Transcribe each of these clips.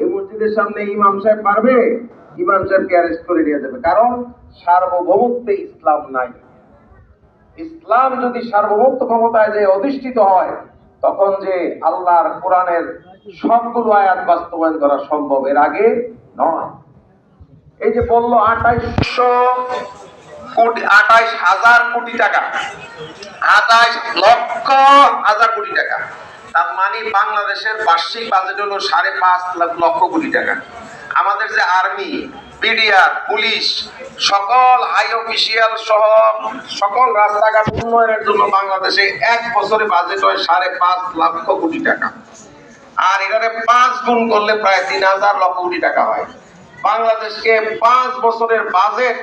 এই মসজিদের সামনে ইমাম সাহেব পারবে, ইমাম সাহেবকে অ্যারেস্ট করে নিয়ে যাবে, কারণ সার্বভৌমত্বে ইসলাম নাই। ইসলাম যদি সার্বভৌমত্ব ক্ষমতায় যে অধিষ্ঠিত হয়, তখন যে আল্লাহর কোরআনের সবগুলো আয়াত বাস্তবায়ন করা সম্ভব, এর আগে নয়। এই যে বললো 28,000 কোটি টাকা, 28,000 কোটি টাকা, তার মানে বাংলাদেশের বার্ষিক বাজেট হলো 5.5 লক্ষ কোটি টাকা। আমাদের যে আর্মি, বিডিআর, পুলিশ, সকল হাই অফিসিয়াল সহ সকল রাস্তাঘাট উন্নয়নের জন্য বাংলাদেশে এক বছরে বাজেট হয় 5.5 লক্ষ কোটি টাকা। আর এখানে 5 গুণ করলে প্রায় 3,000 লক্ষ কোটি টাকা হয়। বাংলাদেশকে 5 বছরের বাজেট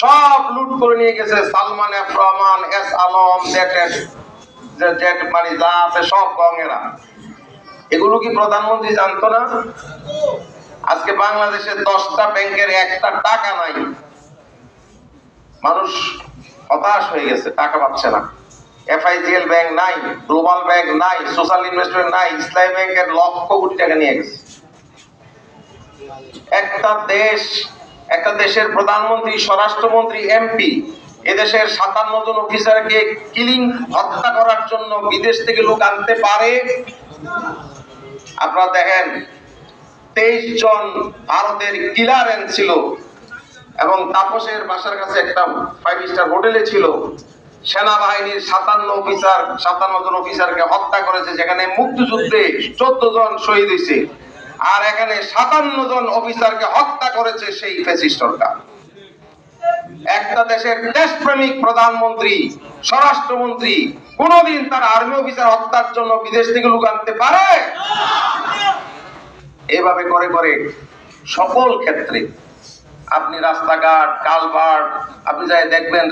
সব লুট করে নিয়ে গেছে Salman F Rahman, S Alam, jet মানে যা আছে সব গঙ্গেরা। এগুলো কি প্রধানমন্ত্রী জানতো না? আজকে বাংলাদেশে 10টা ব্যাংকের একটা টাকা নাই। মানুষ হতাশ হয়ে গেছে, টাকা পাচ্ছে না। এফআইজিএল ব্যাংক নাই, গ্লোবাল ব্যাংক নাই, সোশ্যাল ইনভেস্টমেন্ট নাই, ইসলামী ব্যাংকের লক্ষ কোটি টাকা নিয়ে গেছে। একটা দেশের প্রধানমন্ত্রী, স্বরাষ্ট্রমন্ত্রী, এমপি, এদেশের 57 জন অফিসারকে কিলিং হত্যা করার জন্য বিদেশ থেকে লোক আনতে পারে? আপনারা দেখেন, 23 জন ভারতের কিলারেন্স ছিল এবং তাপসের বাসার কাছে একটা 5 স্টার হোটেলে ছিল। সেনাবাহিনীর 57 জন অফিসারকে হত্যা করেছে, যেখানে মুক্তিযুদ্ধে 14 জন শহীদ হয়েছে। আর এখানে 57 জন অফিসারকে হত্যা করেছে সেই ফ্যাসিস্ট সরকার। একটা দেশের দেশপ্রেমিক প্রধানমন্ত্রী, স্বরাষ্ট্রমন্ত্রী কোনদিন তার আর্মি অফিসার হত্যার জন্য বিদেশ থেকে লোক আনতে পারে? এভাবে করে করে সকল ক্ষেত্রে আপনি রাস্তাঘাট, কালভার্ট, আপনি যাই দেখবেন